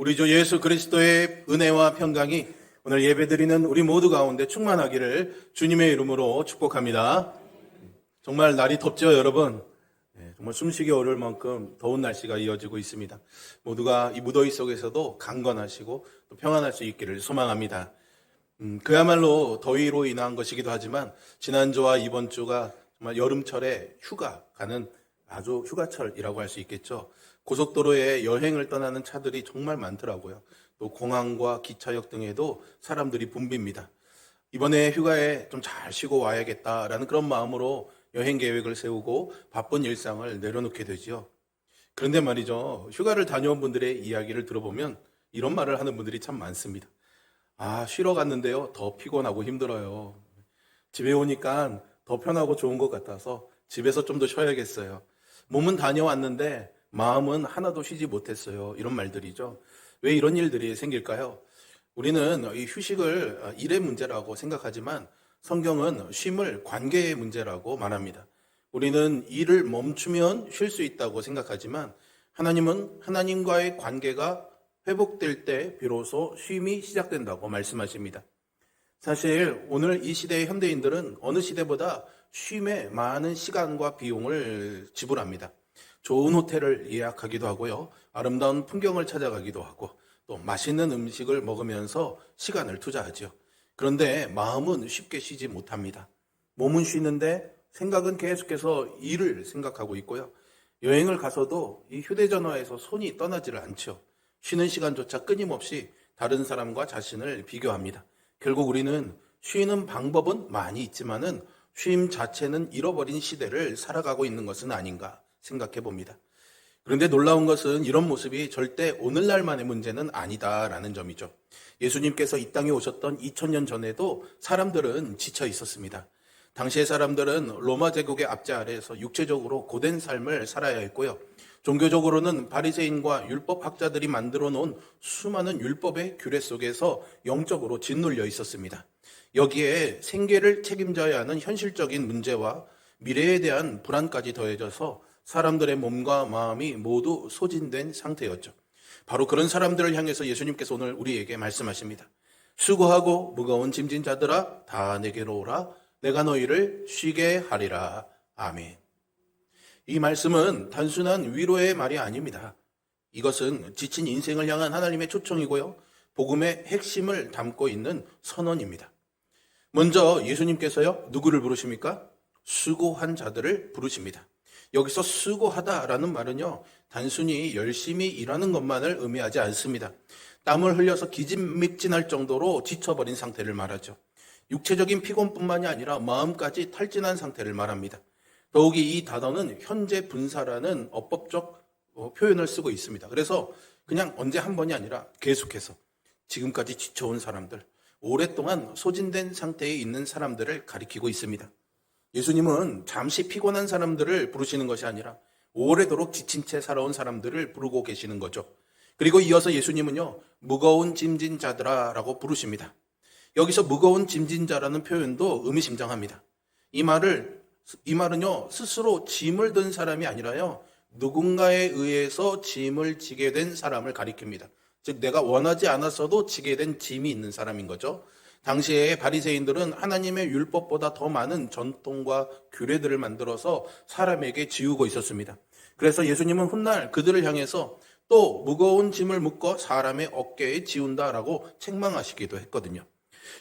우리 주 예수 그리스도의 은혜와 평강이 오늘 예배드리는 우리 모두 가운데 충만하기를 주님의 이름으로 축복합니다. 정말 날이 덥죠, 여러분? 정말 숨쉬기 어려울 만큼 더운 날씨가 이어지고 있습니다. 모두가 이 무더위 속에서도 강건하시고 또 평안할 수 있기를 소망합니다. 그야말로 더위로 인한 것이기도 하지만 지난주와 이번 주가 정말 여름철에 휴가 가는 아주 휴가철이라고 할 수 있겠죠. 고속도로에 여행을 떠나는 차들이 정말 많더라고요. 또 공항과 기차역 등에도 사람들이 붐빕니다. 이번에 휴가에 좀 잘 쉬고 와야겠다라는 그런 마음으로 여행 계획을 세우고 바쁜 일상을 내려놓게 되지요. 그런데 말이죠. 휴가를 다녀온 분들의 이야기를 들어보면 이런 말을 하는 분들이 참 많습니다. 아, 쉬러 갔는데요. 더 피곤하고 힘들어요. 집에 오니까 더 편하고 좋은 것 같아서 집에서 좀 더 쉬어야겠어요. 몸은 다녀왔는데 마음은 하나도 쉬지 못했어요. 이런 말들이죠. 왜 이런 일들이 생길까요? 우리는 이 휴식을 일의 문제라고 생각하지만 성경은 쉼을 관계의 문제라고 말합니다. 우리는 일을 멈추면 쉴 수 있다고 생각하지만 하나님은 하나님과의 관계가 회복될 때 비로소 쉼이 시작된다고 말씀하십니다. 사실 오늘 이 시대의 현대인들은 어느 시대보다 쉼에 많은 시간과 비용을 지불합니다. 좋은 호텔을 예약하기도 하고요. 아름다운 풍경을 찾아가기도 하고 또 맛있는 음식을 먹으면서 시간을 투자하죠. 그런데 마음은 쉽게 쉬지 못합니다. 몸은 쉬는데 생각은 계속해서 일을 생각하고 있고요. 여행을 가서도 이 휴대전화에서 손이 떠나지를 않죠. 쉬는 시간조차 끊임없이 다른 사람과 자신을 비교합니다. 결국 우리는 쉬는 방법은 많이 있지만은 쉼 자체는 잃어버린 시대를 살아가고 있는 것은 아닌가 생각해 봅니다. 그런데 놀라운 것은 이런 모습이 절대 오늘날만의 문제는 아니다라는 점이죠. 예수님께서 이 땅에 오셨던 2000년 전에도 사람들은 지쳐 있었습니다. 당시의 사람들은 로마 제국의 압제 아래에서 육체적으로 고된 삶을 살아야 했고요. 종교적으로는 바리새인과 율법학자들이 만들어 놓은 수많은 율법의 규례 속에서 영적으로 짓눌려 있었습니다. 여기에 생계를 책임져야 하는 현실적인 문제와 미래에 대한 불안까지 더해져서 사람들의 몸과 마음이 모두 소진된 상태였죠. 바로 그런 사람들을 향해서 예수님께서 오늘 우리에게 말씀하십니다. 수고하고 무거운 짐진 자들아 다 내게로 오라. 내가 너희를 쉬게 하리라. 아멘. 이 말씀은 단순한 위로의 말이 아닙니다. 이것은 지친 인생을 향한 하나님의 초청이고요. 복음의 핵심을 담고 있는 선언입니다. 먼저 예수님께서요, 누구를 부르십니까? 수고한 자들을 부르십니다. 여기서 수고하다라는 말은요, 단순히 열심히 일하는 것만을 의미하지 않습니다. 땀을 흘려서 기진맥진할 정도로 지쳐버린 상태를 말하죠. 육체적인 피곤뿐만이 아니라 마음까지 탈진한 상태를 말합니다. 더욱이 이 단어는 현재 분사라는 어법적 표현을 쓰고 있습니다. 그래서 그냥 언제 한 번이 아니라 계속해서 지금까지 지쳐온 사람들, 오랫동안 소진된 상태에 있는 사람들을 가리키고 있습니다. 예수님은 잠시 피곤한 사람들을 부르시는 것이 아니라 오래도록 지친 채 살아온 사람들을 부르고 계시는 거죠. 그리고 이어서 예수님은요, 무거운 짐진 자들아 라고 부르십니다. 여기서 무거운 짐진 자라는 표현도 의미심장합니다. 이 말은요, 스스로 짐을 든 사람이 아니라요, 누군가에 의해서 짐을 지게 된 사람을 가리킵니다. 즉 내가 원하지 않았어도 지게 된 짐이 있는 사람인 거죠. 당시에 바리새인들은 하나님의 율법보다 더 많은 전통과 규례들을 만들어서 사람에게 지우고 있었습니다. 그래서 예수님은 훗날 그들을 향해서 또 무거운 짐을 묶어 사람의 어깨에 지운다라고 책망하시기도 했거든요.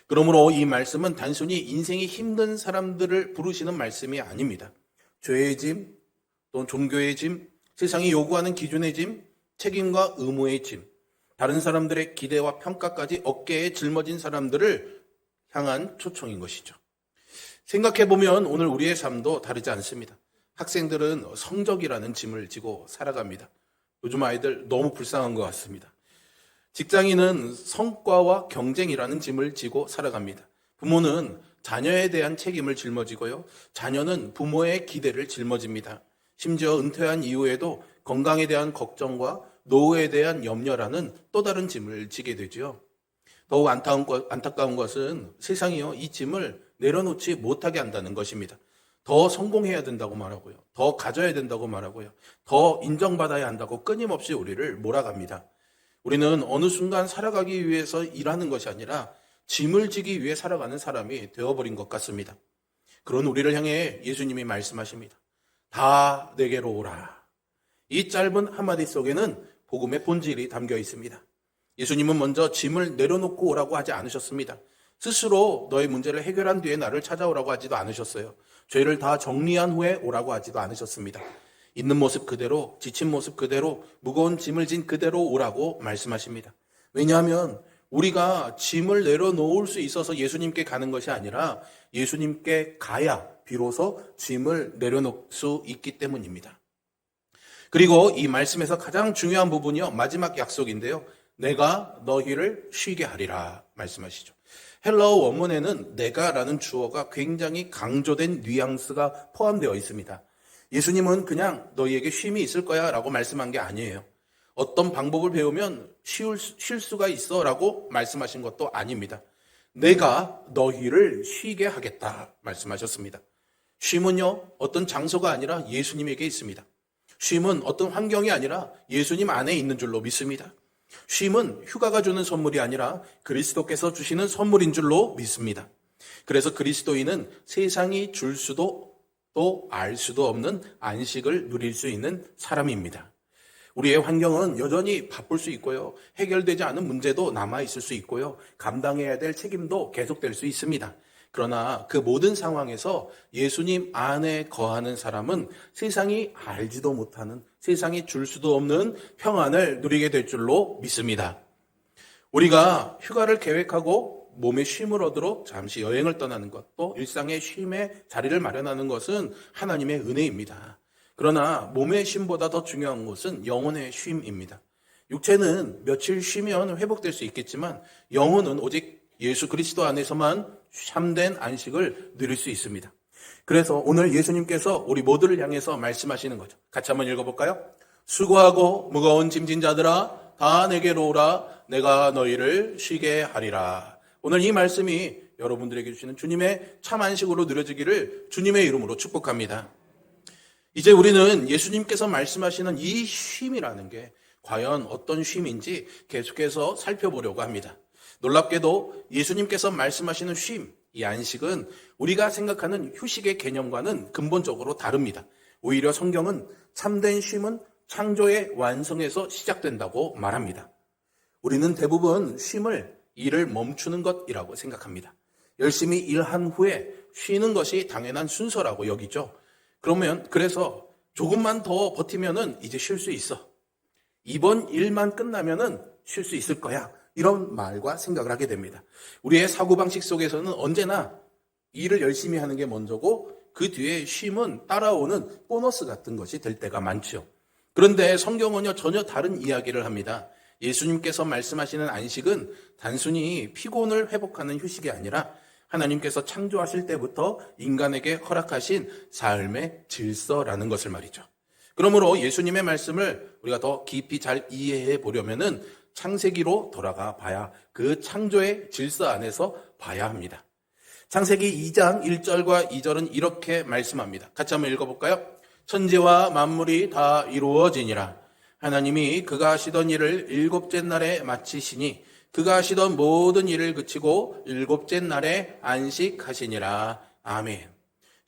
그러므로 이 말씀은 단순히 인생이 힘든 사람들을 부르시는 말씀이 아닙니다. 죄의 짐, 또 종교의 짐, 세상이 요구하는 기준의 짐, 책임과 의무의 짐, 다른 사람들의 기대와 평가까지 어깨에 짊어진 사람들을 향한 초청인 것이죠. 생각해보면 오늘 우리의 삶도 다르지 않습니다. 학생들은 성적이라는 짐을 지고 살아갑니다. 요즘 아이들 너무 불쌍한 것 같습니다. 직장인은 성과와 경쟁이라는 짐을 지고 살아갑니다. 부모는 자녀에 대한 책임을 짊어지고요. 자녀는 부모의 기대를 жил머집니다. 심지어 은퇴한 이후에도 건강에 대한 걱정과 노후에 대한 염려라는 또 다른 짐을 지게 되죠. 더욱 안타까운 것은 세상이요, 이 짐을 내려놓지 못하게 한다는 것입니다. 더 성공해야 된다고 말하고요. 더 가져야 된다고 말하고요. 더 인정받아야 한다고 끊임없이 우리를 몰아갑니다. 우리는 어느 순간 살아가기 위해서 일하는 것이 아니라 짐을 지기 위해 살아가는 사람이 되어버린 것 같습니다. 그런 우리를 향해 예수님이 말씀하십니다. 다 내게로 오라. 이 짧은 한마디 속에는 복음의 본질이 담겨 있습니다. 예수님은 먼저 짐을 내려놓고 오라고 하지 않으셨습니다. 스스로 너의 문제를 해결한 뒤에 나를 찾아오라고 하지도 않으셨어요. 죄를 다 정리한 후에 오라고 하지도 않으셨습니다. 있는 모습 그대로, 지친 모습 그대로, 무거운 짐을 진 그대로 오라고 말씀하십니다. 왜냐하면 우리가 짐을 내려놓을 수 있어서 예수님께 가는 것이 아니라 예수님께 가야 비로소 짐을 내려놓을 수 있기 때문입니다. 그리고 이 말씀에서 가장 중요한 부분이요, 마지막 약속인데요. 내가 너희를 쉬게 하리라 말씀하시죠. 헬라어 원문에는 내가라는 주어가 굉장히 강조된 뉘앙스가 포함되어 있습니다. 예수님은 그냥 너희에게 쉼이 있을 거야 라고 말씀한 게 아니에요. 어떤 방법을 배우면 쉴 수가 있어 라고 말씀하신 것도 아닙니다. 내가 너희를 쉬게 하겠다 말씀하셨습니다. 쉼은요, 어떤 장소가 아니라 예수님에게 있습니다. 쉼은 어떤 환경이 아니라 예수님 안에 있는 줄로 믿습니다. 쉼은 휴가가 주는 선물이 아니라 그리스도께서 주시는 선물인 줄로 믿습니다. 그래서 그리스도인은 세상이 줄 수도 또 알 수도 없는 안식을 누릴 수 있는 사람입니다. 우리의 환경은 여전히 바쁠 수 있고요. 해결되지 않은 문제도 남아있을 수 있고요. 감당해야 될 책임도 계속될 수 있습니다. 그러나 그 모든 상황에서 예수님 안에 거하는 사람은 세상이 알지도 못하는, 세상이 줄 수도 없는 평안을 누리게 될 줄로 믿습니다. 우리가 휴가를 계획하고 몸의 쉼을 얻으러 잠시 여행을 떠나는 것, 또 일상의 쉼의 자리를 마련하는 것은 하나님의 은혜입니다. 그러나 몸의 쉼보다 더 중요한 것은 영혼의 쉼입니다. 육체는 며칠 쉬면 회복될 수 있겠지만 영혼은 오직 예수 그리스도 안에서만 참된 안식을 누릴 수 있습니다. 그래서 오늘 예수님께서 우리 모두를 향해서 말씀하시는 거죠. 같이 한번 읽어볼까요? 수고하고 무거운 짐진 자들아 다 내게로 오라. 내가 너희를 쉬게 하리라. 오늘 이 말씀이 여러분들에게 주시는 주님의 참 안식으로 누려지기를 주님의 이름으로 축복합니다. 이제 우리는 예수님께서 말씀하시는 이 쉼이라는 게 과연 어떤 쉼인지 계속해서 살펴보려고 합니다. 놀랍게도 예수님께서 말씀하시는 쉼, 이 안식은 우리가 생각하는 휴식의 개념과는 근본적으로 다릅니다. 오히려 성경은 참된 쉼은 창조의 완성에서 시작된다고 말합니다. 우리는 대부분 쉼을 일을 멈추는 것이라고 생각합니다. 열심히 일한 후에 쉬는 것이 당연한 순서라고 여기죠. 그래서 조금만 더 버티면은 이제 쉴 수 있어. 이번 일만 끝나면은 쉴 수 있을 거야. 이런 말과 생각을 하게 됩니다. 우리의 사고방식 속에서는 언제나 일을 열심히 하는 게 먼저고 그 뒤에 쉼은 따라오는 보너스 같은 것이 될 때가 많죠. 그런데 성경은요, 전혀 다른 이야기를 합니다. 예수님께서 말씀하시는 안식은 단순히 피곤을 회복하는 휴식이 아니라 하나님께서 창조하실 때부터 인간에게 허락하신 삶의 질서라는 것을 말이죠. 그러므로 예수님의 말씀을 우리가 더 깊이 잘 이해해 보려면은 창세기로 돌아가 봐야 그 창조의 질서 안에서 봐야 합니다. 창세기 2장 1절과 2절은 이렇게 말씀합니다. 같이 한번 읽어볼까요? 천지와 만물이 다 이루어지니라. 하나님이 그가 하시던 일을 일곱째 날에 마치시니 그가 하시던 모든 일을 그치고 일곱째 날에 안식하시니라. 아멘.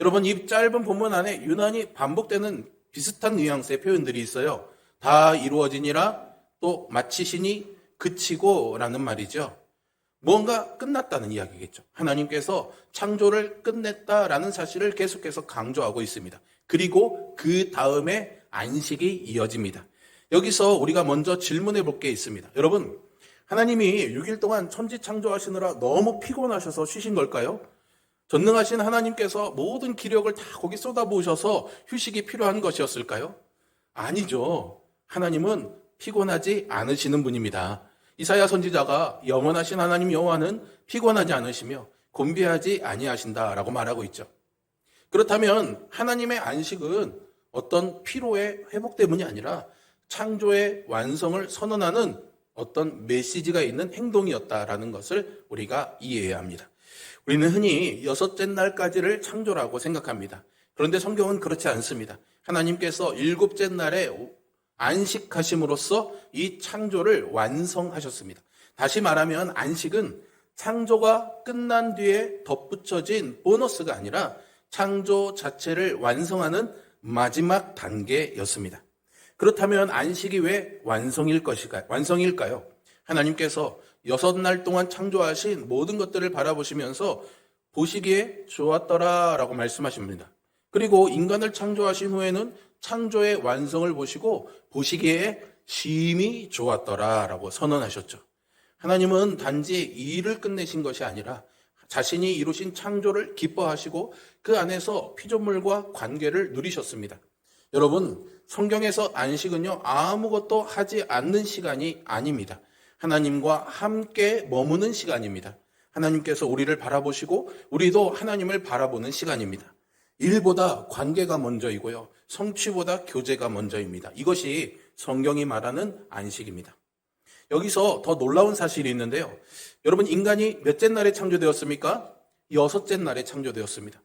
여러분, 이 짧은 본문 안에 유난히 반복되는 비슷한 뉘앙스의 표현들이 있어요. 다 이루어지니라, 또 마치시니, 그치고 라는 말이죠. 무언가 끝났다는 이야기겠죠. 하나님께서 창조를 끝냈다라는 사실을 계속해서 강조하고 있습니다. 그리고 그 다음에 안식이 이어집니다. 여기서 우리가 먼저 질문해 볼 게 있습니다. 여러분, 하나님이 6일 동안 천지 창조하시느라 너무 피곤하셔서 쉬신 걸까요? 전능하신 하나님께서 모든 기력을 다 거기 쏟아부으셔서 휴식이 필요한 것이었을까요? 아니죠. 하나님은 피곤하지 않으시는 분입니다. 이사야 선지자가 영원하신 하나님 여호와는 피곤하지 않으시며 곤비하지 아니하신다라고 말하고 있죠. 그렇다면 하나님의 안식은 어떤 피로의 회복 때문이 아니라 창조의 완성을 선언하는 어떤 메시지가 있는 행동이었다라는 것을 우리가 이해해야 합니다. 우리는 흔히 여섯째 날까지를 창조라고 생각합니다. 그런데 성경은 그렇지 않습니다. 하나님께서 일곱째 날에 안식하심으로써 이 창조를 완성하셨습니다. 다시 말하면 안식은 창조가 끝난 뒤에 덧붙여진 보너스가 아니라 창조 자체를 완성하는 마지막 단계였습니다. 그렇다면 안식이 왜 완성일까요? 하나님께서 6날 동안 창조하신 모든 것들을 바라보시면서 보시기에 좋았더라 라고 말씀하십니다. 그리고 인간을 창조하신 후에는 창조의 완성을 보시고 보시기에 심히 좋았더라 라고 선언하셨죠. 하나님은 단지 이 일을 끝내신 것이 아니라 자신이 이루신 창조를 기뻐하시고 그 안에서 피조물과 관계를 누리셨습니다. 여러분, 성경에서 안식은요, 아무것도 하지 않는 시간이 아닙니다. 하나님과 함께 머무는 시간입니다. 하나님께서 우리를 바라보시고 우리도 하나님을 바라보는 시간입니다. 일보다 관계가 먼저이고요, 성취보다 교제가 먼저입니다. 이것이 성경이 말하는 안식입니다. 여기서 더 놀라운 사실이 있는데요. 여러분, 인간이 몇째 날에 창조되었습니까? 6째 날에 창조되었습니다.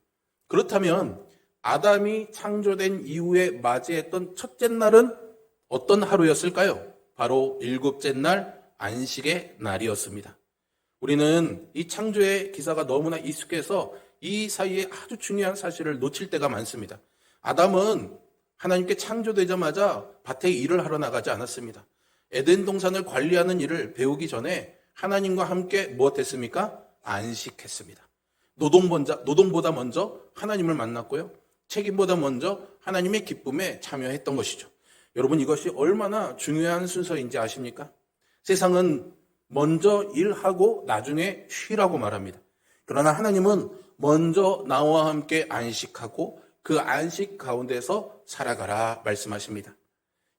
그렇다면 아담이 창조된 이후에 맞이했던 첫째 날은 어떤 하루였을까요? 바로 7째 날 안식의 날이었습니다. 우리는 이 창조의 기사가 너무나 익숙해서 이 사이에 아주 중요한 사실을 놓칠 때가 많습니다. 아담은 하나님께 창조되자마자 밭에 일을 하러 나가지 않았습니다. 에덴 동산을 관리하는 일을 배우기 전에 하나님과 함께 무엇했습니까? 안식했습니다. 노동보다 먼저 하나님을 만났고요, 책임보다 먼저 하나님의 기쁨에 참여했던 것이죠. 여러분, 이것이 얼마나 중요한 순서인지 아십니까? 세상은 먼저 일하고 나중에 쉬라고 말합니다. 그러나 하나님은 먼저 나와 함께 안식하고 그 안식 가운데서 살아가라 말씀하십니다.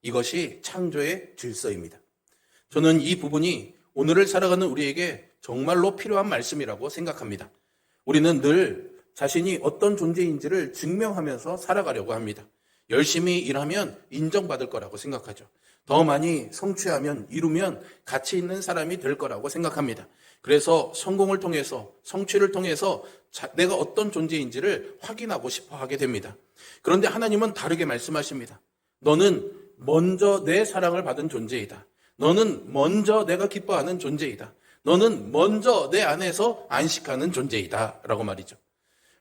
이것이 창조의 질서입니다. 저는 이 부분이 오늘을 살아가는 우리에게 정말로 필요한 말씀이라고 생각합니다. 우리는 늘 자신이 어떤 존재인지를 증명하면서 살아가려고 합니다. 열심히 일하면 인정받을 거라고 생각하죠. 더 많이 성취하면, 이루면 가치 있는 사람이 될 거라고 생각합니다. 그래서 성공을 통해서, 성취를 통해서 내가 어떤 존재인지를 확인하고 싶어 하게 됩니다. 그런데 하나님은 다르게 말씀하십니다. 너는 먼저 내 사랑을 받은 존재이다. 너는 먼저 내가 기뻐하는 존재이다. 너는 먼저 내 안에서 안식하는 존재이다 라고 말이죠.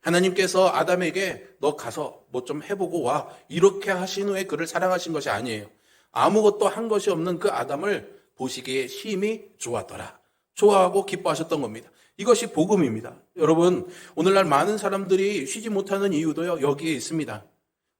하나님께서 아담에게 너 가서 뭐 좀 해보고 와, 이렇게 하신 후에 그를 사랑하신 것이 아니에요. 아무것도 한 것이 없는 그 아담을 보시기에 심히 좋았더라, 좋아하고 기뻐하셨던 겁니다. 이것이 복음입니다. 여러분, 오늘날 많은 사람들이 쉬지 못하는 이유도요, 여기에 있습니다.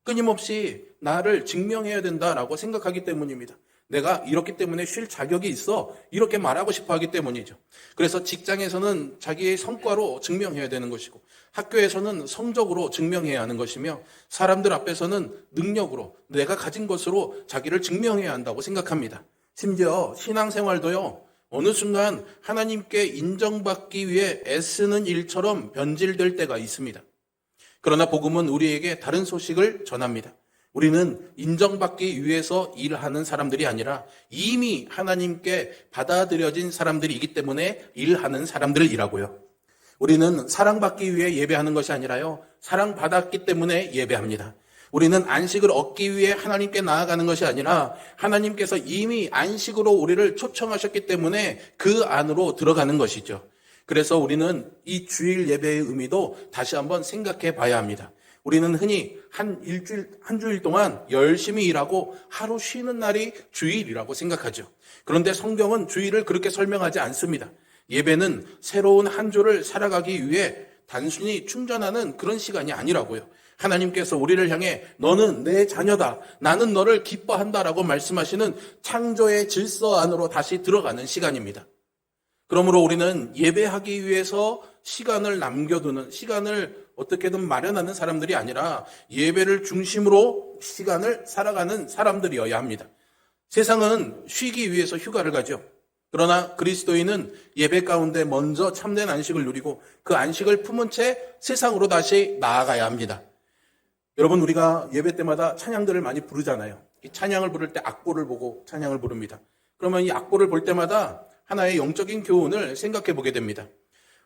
끊임없이 나를 증명해야 된다라고 생각하기 때문입니다. 내가 이렇기 때문에 쉴 자격이 있어, 이렇게 말하고 싶어 하기 때문이죠. 그래서 직장에서는 자기의 성과로 증명해야 되는 것이고, 학교에서는 성적으로 증명해야 하는 것이며, 사람들 앞에서는 능력으로, 내가 가진 것으로 자기를 증명해야 한다고 생각합니다. 심지어 신앙생활도요, 어느 순간 하나님께 인정받기 위해 애쓰는 일처럼 변질될 때가 있습니다. 그러나 복음은 우리에게 다른 소식을 전합니다. 우리는 인정받기 위해서 일하는 사람들이 아니라 이미 하나님께 받아들여진 사람들이기 때문에 일하는 사람들이라고요. 우리는 사랑받기 위해 예배하는 것이 아니라요, 사랑받았기 때문에 예배합니다. 우리는 안식을 얻기 위해 하나님께 나아가는 것이 아니라 하나님께서 이미 안식으로 우리를 초청하셨기 때문에 그 안으로 들어가는 것이죠. 그래서 우리는 이 주일 예배의 의미도 다시 한번 생각해 봐야 합니다. 우리는 흔히 한 주일 동안 열심히 일하고 하루 쉬는 날이 주일이라고 생각하죠. 그런데 성경은 주일을 그렇게 설명하지 않습니다. 예배는 새로운 한 주를 살아가기 위해 단순히 충전하는 그런 시간이 아니라고요. 하나님께서 우리를 향해 너는 내 자녀다, 나는 너를 기뻐한다라고 말씀하시는 창조의 질서 안으로 다시 들어가는 시간입니다. 그러므로 우리는 예배하기 위해서 시간을 남겨두는, 시간을 어떻게든 마련하는 사람들이 아니라 예배를 중심으로 시간을 살아가는 사람들이어야 합니다. 세상은 쉬기 위해서 휴가를 가죠. 그러나 그리스도인은 예배 가운데 먼저 참된 안식을 누리고 그 안식을 품은 채 세상으로 다시 나아가야 합니다. 여러분, 우리가 예배 때마다 찬양들을 많이 부르잖아요. 이 찬양을 부를 때 악보를 보고 찬양을 부릅니다. 그러면 이 악보를 볼 때마다 하나의 영적인 교훈을 생각해 보게 됩니다.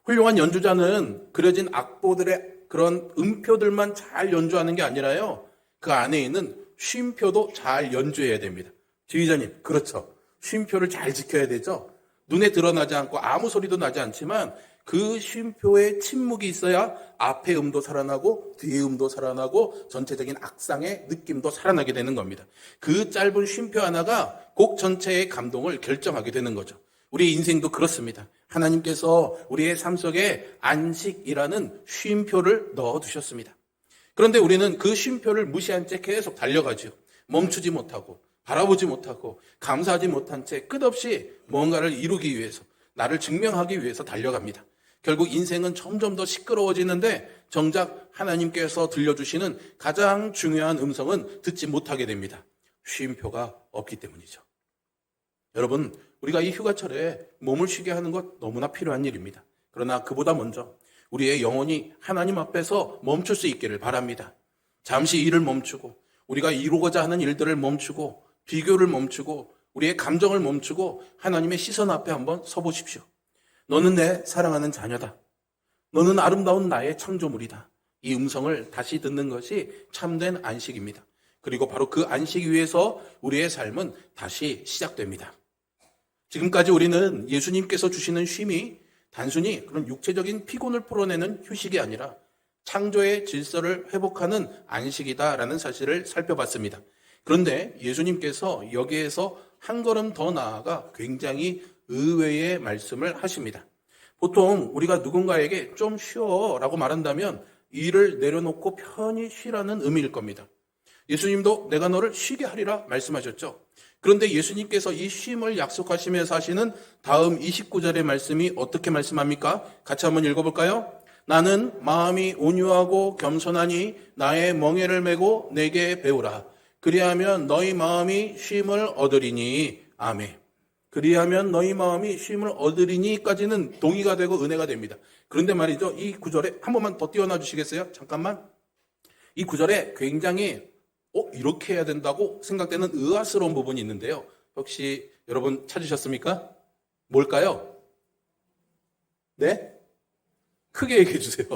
훌륭한 연주자는 그려진 악보들의 그런 음표들만 잘 연주하는 게 아니라요, 그 안에 있는 쉼표도 잘 연주해야 됩니다. 지휘자님, 그렇죠. 쉼표를 잘 지켜야 되죠. 눈에 드러나지 않고 아무 소리도 나지 않지만 그 쉼표에 침묵이 있어야 앞의 음도 살아나고 뒤의 음도 살아나고 전체적인 악상의 느낌도 살아나게 되는 겁니다. 그 짧은 쉼표 하나가 곡 전체의 감동을 결정하게 되는 거죠. 우리 인생도 그렇습니다. 하나님께서 우리의 삶 속에 안식이라는 쉼표를 넣어두셨습니다. 그런데 우리는 그 쉼표를 무시한 채 계속 달려가죠. 멈추지 못하고 바라보지 못하고 감사하지 못한 채 끝없이 뭔가를 이루기 위해서, 나를 증명하기 위해서 달려갑니다. 결국 인생은 점점 더 시끄러워지는데 정작 하나님께서 들려주시는 가장 중요한 음성은 듣지 못하게 됩니다. 쉼표가 없기 때문이죠. 여러분, 우리가 이 휴가철에 몸을 쉬게 하는 것 너무나 필요한 일입니다. 그러나 그보다 먼저 우리의 영혼이 하나님 앞에서 멈출 수 있기를 바랍니다. 잠시 일을 멈추고 우리가 이루고자 하는 일들을 멈추고 비교를 멈추고 우리의 감정을 멈추고 하나님의 시선 앞에 한번 서보십시오. 너는 내 사랑하는 자녀다. 너는 아름다운 나의 창조물이다. 이 음성을 다시 듣는 것이 참된 안식입니다. 그리고 바로 그 안식 위에서 우리의 삶은 다시 시작됩니다. 지금까지 우리는 예수님께서 주시는 쉼이 단순히 그런 육체적인 피곤을 풀어내는 휴식이 아니라 창조의 질서를 회복하는 안식이다라는 사실을 살펴봤습니다. 그런데 예수님께서 여기에서 한 걸음 더 나아가 굉장히 의외의 말씀을 하십니다. 보통 우리가 누군가에게 좀 쉬어라고 말한다면 일을 내려놓고 편히 쉬라는 의미일 겁니다. 예수님도 내가 너를 쉬게 하리라 말씀하셨죠. 그런데 예수님께서 이 쉼을 약속하시면서 하시는 다음 29절의 말씀이 어떻게 말씀합니까? 같이 한번 읽어볼까요? 나는 마음이 온유하고 겸손하니 나의 멍에를 메고 내게 배우라. 그리하면 너희 마음이 쉼을 얻으리니. 아멘. 그리하면 너희 마음이 쉼을 얻으리니까지는 동의가 되고 은혜가 됩니다. 그런데 말이죠. 이 구절에 한 번만 더 띄워놔 주시겠어요? 잠깐만. 이 구절에 굉장히 이렇게 해야 된다고 생각되는 의아스러운 부분이 있는데요. 혹시 여러분 찾으셨습니까? 뭘까요? 네? 크게 얘기해 주세요.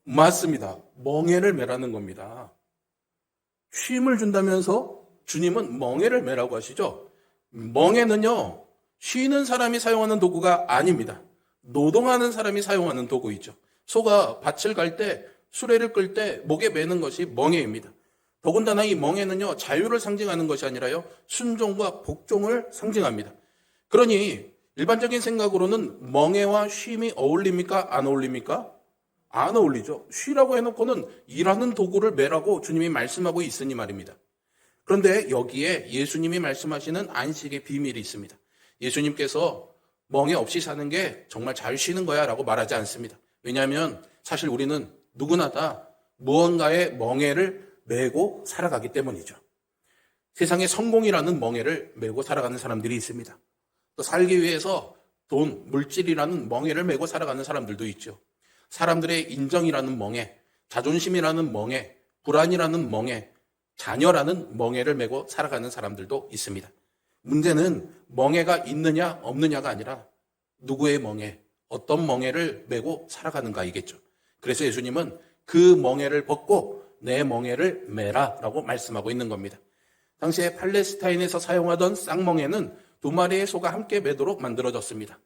맞습니다. 멍에를 매라는 겁니다. 쉼을 준다면서 주님은 멍에를 매라고 하시죠. 멍에는요, 쉬는 사람이 사용하는 도구가 아닙니다. 노동하는 사람이 사용하는 도구이죠. 소가 밭을 갈 때, 수레를 끌 때 목에 매는 것이 멍에입니다. 더군다나 이 멍에는요, 자유를 상징하는 것이 아니라요, 순종과 복종을 상징합니다. 그러니 일반적인 생각으로는 멍에와 쉼이 어울립니까? 안 어울립니까? 안 어울리죠. 쉬라고 해놓고는 일하는 도구를 매라고 주님이 말씀하고 있으니 말입니다. 그런데 여기에 예수님이 말씀하시는 안식의 비밀이 있습니다. 예수님께서 멍에 없이 사는 게 정말 잘 쉬는 거야 라고 말하지 않습니다. 왜냐하면 사실 우리는 누구나 다 무언가의 멍에를 메고 살아가기 때문이죠. 세상에 성공이라는 멍에를 메고 살아가는 사람들이 있습니다. 또 살기 위해서 돈, 물질이라는 멍에를 메고 살아가는 사람들도 있죠. 사람들의 인정이라는 멍에, 자존심이라는 멍에, 불안이라는 멍에, 자녀라는 멍에를 메고 살아가는 사람들도 있습니다. 문제는 멍에가 있느냐 없느냐가 아니라 누구의 멍에, 어떤 멍에를 메고 살아가는가이겠죠. 그래서 예수님은 그 멍에를 벗고 내 멍에를 메라라고 말씀하고 있는 겁니다. 당시에 팔레스타인에서 사용하던 쌍멍에는 두 마리의 소가 함께 매도록 만들어졌습니다.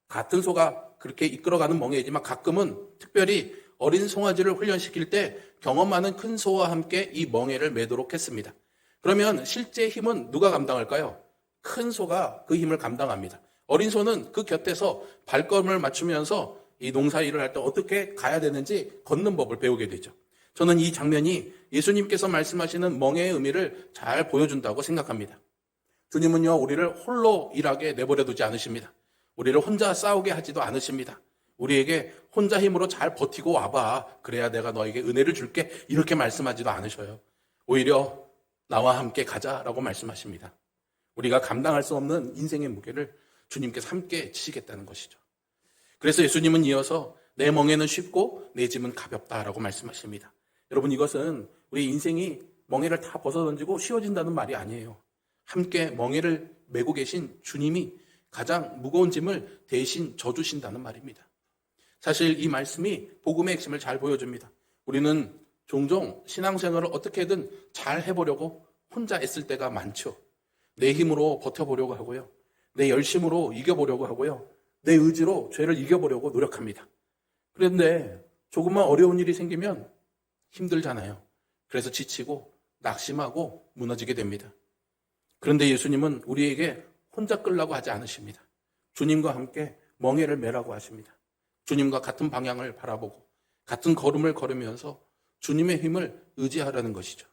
같은 소가 그렇게 이끌어가는 멍에이지만 가끔은 특별히 어린 송아지를 훈련시킬 때 경험 많은 큰 소와 함께 이 멍에를 매도록 했습니다. 그러면 실제 힘은 누가 감당할까요? 큰 소가 그 힘을 감당합니다. 어린 소는 그 곁에서 발걸음을 맞추면서 이 농사일을 할 때 어떻게 가야 되는지 걷는 법을 배우게 되죠. 저는 이 장면이 예수님께서 말씀하시는 멍에의 의미를 잘 보여준다고 생각합니다. 주님은요, 우리를 홀로 일하게 내버려 두지 않으십니다. 우리를 혼자 싸우게 하지도 않으십니다. 우리에게 혼자 힘으로 잘 버티고 와봐. 그래야 내가 너에게 은혜를 줄게. 이렇게 말씀하지도 않으셔요. 오히려 나와 함께 가자라고 말씀하십니다. 우리가 감당할 수 없는 인생의 무게를 주님께서 함께 지시겠다는 것이죠. 그래서 예수님은 이어서 내 멍에는 쉽고 내 짐은 가볍다라고 말씀하십니다. 여러분, 이것은 우리 인생이 멍에를 다 벗어던지고 쉬워진다는 말이 아니에요. 함께 멍에를 메고 계신 주님이 가장 무거운 짐을 대신 져주신다는 말입니다. 사실 이 말씀이 복음의 핵심을 잘 보여줍니다. 우리는 종종 신앙생활을 어떻게든 잘 해보려고 혼자 애쓸 때가 많죠. 내 힘으로 버텨보려고 하고요. 내 열심으로 이겨보려고 하고요. 내 의지로 죄를 이겨보려고 노력합니다. 그런데 조금만 어려운 일이 생기면 힘들잖아요. 그래서 지치고 낙심하고 무너지게 됩니다. 그런데 예수님은 우리에게 혼자 끌라고 하지 않으십니다. 주님과 함께 멍에를 매라고 하십니다. 주님과 같은 방향을 바라보고 같은 걸음을 걸으면서 주님의 힘을 의지하라는 것이죠.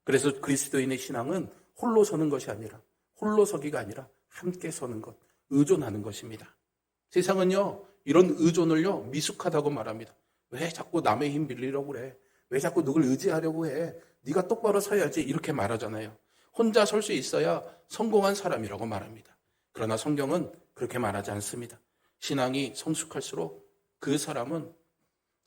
그래서 그리스도인의 신앙은 홀로 서는 것이 아니라, 홀로 서기가 아니라 함께 서는 것, 의존하는 것입니다. 세상은요, 이런 의존을요, 미숙하다고 말합니다. 왜 자꾸 남의 힘 빌리려고 그래? 왜 자꾸 누굴 의지하려고 해? 네가 똑바로 서야지, 이렇게 말하잖아요. 혼자 설 수 있어야 성공한 사람이라고 말합니다. 그러나 성경은 그렇게 말하지 않습니다. 신앙이 성숙할수록 그 사람은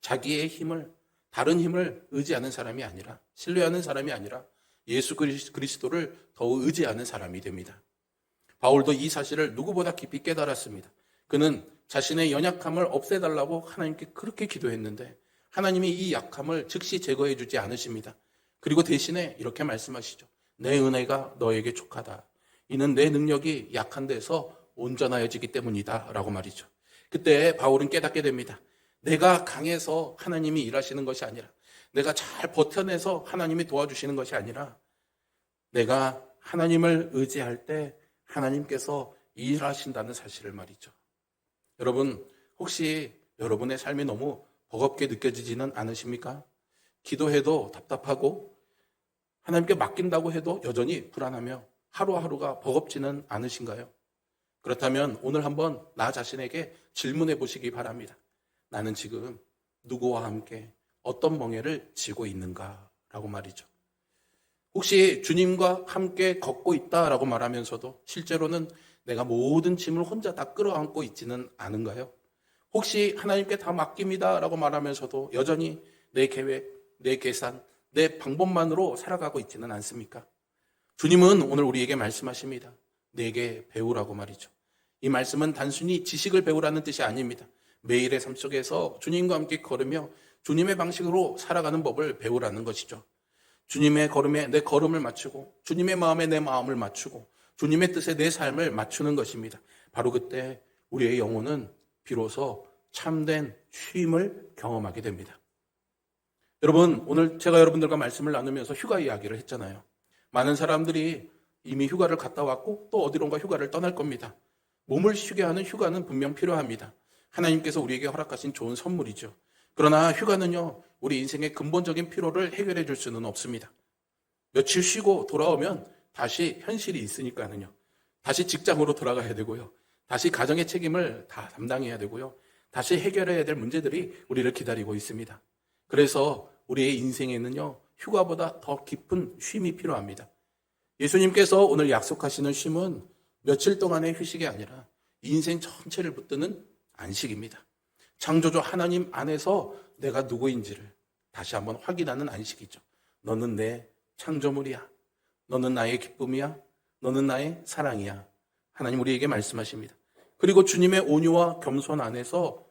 자기의 힘을, 다른 힘을 의지하는 사람이 아니라, 신뢰하는 사람이 아니라 예수 그리스도를 더욱 의지하는 사람이 됩니다. 바울도 이 사실을 누구보다 깊이 깨달았습니다. 그는 자신의 연약함을 없애달라고 하나님께 그렇게 기도했는데 하나님이 이 약함을 즉시 제거해 주지 않으십니다. 그리고 대신에 이렇게 말씀하시죠. 내 은혜가 너에게 족하다. 이는 내 능력이 약한 데서 온전하여지기 때문이다 라고 말이죠. 그때 바울은 깨닫게 됩니다. 내가 강해서 하나님이 일하시는 것이 아니라, 내가 잘 버텨내서 하나님이 도와주시는 것이 아니라, 내가 하나님을 의지할 때 하나님께서 일하신다는 사실을 말이죠. 여러분, 혹시 여러분의 삶이 너무 버겁게 느껴지지는 않으십니까? 기도해도 답답하고 하나님께 맡긴다고 해도 여전히 불안하며 하루하루가 버겁지는 않으신가요? 그렇다면 오늘 한번 나 자신에게 질문해 보시기 바랍니다. 나는 지금 누구와 함께 어떤 멍에를 지고 있는가? 라고 말이죠. 혹시 주님과 함께 걷고 있다라고 말하면서도 실제로는 내가 모든 짐을 혼자 다 끌어안고 있지는 않은가요? 혹시 하나님께 다 맡깁니다라고 말하면서도 여전히 내 계획, 내 계산, 내 방법만으로 살아가고 있지는 않습니까? 주님은 오늘 우리에게 말씀하십니다. 내게 배우라고 말이죠. 이 말씀은 단순히 지식을 배우라는 뜻이 아닙니다. 매일의 삶 속에서 주님과 함께 걸으며 주님의 방식으로 살아가는 법을 배우라는 것이죠. 주님의 걸음에 내 걸음을 맞추고 주님의 마음에 내 마음을 맞추고 주님의 뜻에 내 삶을 맞추는 것입니다. 바로 그때 우리의 영혼은 비로소 참된 쉼을 경험하게 됩니다. 여러분, 오늘 제가 여러분들과 말씀을 나누면서 휴가 이야기를 했잖아요. 많은 사람들이 이미 휴가를 갔다 왔고 또 어디론가 휴가를 떠날 겁니다. 몸을 쉬게 하는 휴가는 분명 필요합니다. 하나님께서 우리에게 허락하신 좋은 선물이죠. 그러나 휴가는요, 우리 인생의 근본적인 피로를 해결해 줄 수는 없습니다. 며칠 쉬고 돌아오면 다시 현실이 있으니까는요. 다시 직장으로 돌아가야 되고요. 다시 가정의 책임을 다 담당해야 되고요. 다시 해결해야 될 문제들이 우리를 기다리고 있습니다. 그래서 우리의 인생에는요, 휴가보다 더 깊은 쉼이 필요합니다. 예수님께서 오늘 약속하시는 쉼은 며칠 동안의 휴식이 아니라 인생 전체를 붙드는 안식입니다. 창조주 하나님 안에서 내가 누구인지를 다시 한번 확인하는 안식이죠. 너는 내 창조물이야. 너는 나의 기쁨이야. 너는 나의 사랑이야. 하나님 우리에게 말씀하십니다. 그리고 주님의 온유와 겸손 안에서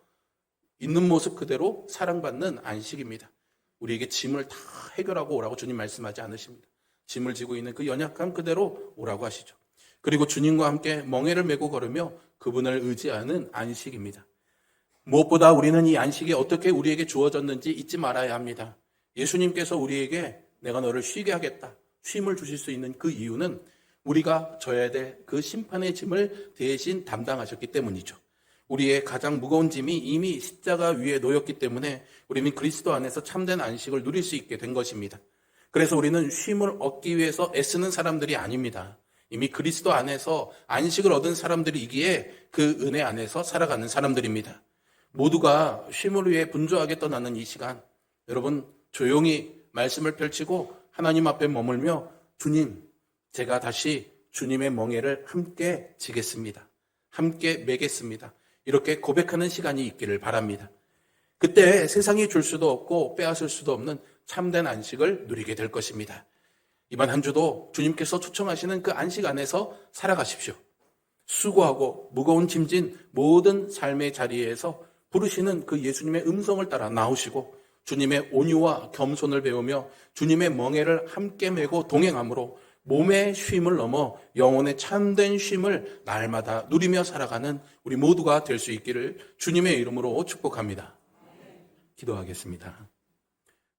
있는 모습 그대로 사랑받는 안식입니다. 우리에게 짐을 다 해결하고 오라고 주님 말씀하지 않으십니다. 짐을 지고 있는 그 연약함 그대로 오라고 하시죠. 그리고 주님과 함께 멍에를 메고 걸으며 그분을 의지하는 안식입니다. 무엇보다 우리는 이 안식이 어떻게 우리에게 주어졌는지 잊지 말아야 합니다. 예수님께서 우리에게 내가 너를 쉬게 하겠다, 쉼을 주실 수 있는 그 이유는 우리가 져야 될 그 심판의 짐을 대신 담당하셨기 때문이죠. 우리의 가장 무거운 짐이 이미 십자가 위에 놓였기 때문에 우리는 그리스도 안에서 참된 안식을 누릴 수 있게 된 것입니다. 그래서 우리는 쉼을 얻기 위해서 애쓰는 사람들이 아닙니다. 이미 그리스도 안에서 안식을 얻은 사람들이기에 그 은혜 안에서 살아가는 사람들입니다. 모두가 쉼을 위해 분주하게 떠나는 이 시간, 여러분 조용히 말씀을 펼치고 하나님 앞에 머물며 주님, 제가 다시 주님의 멍에를 함께 지겠습니다. 함께 매겠습니다. 이렇게 고백하는 시간이 있기를 바랍니다. 그때 세상이 줄 수도 없고 빼앗을 수도 없는 참된 안식을 누리게 될 것입니다. 이번 한 주도 주님께서 초청하시는 그 안식 안에서 살아가십시오. 수고하고 무거운 짐진 모든 삶의 자리에서 부르시는 그 예수님의 음성을 따라 나오시고 주님의 온유와 겸손을 배우며 주님의 멍에를 함께 메고 동행함으로 몸의 쉼을 넘어 영혼의 참된 쉼을 날마다 누리며 살아가는 우리 모두가 될 수 있기를 주님의 이름으로 축복합니다. 기도하겠습니다.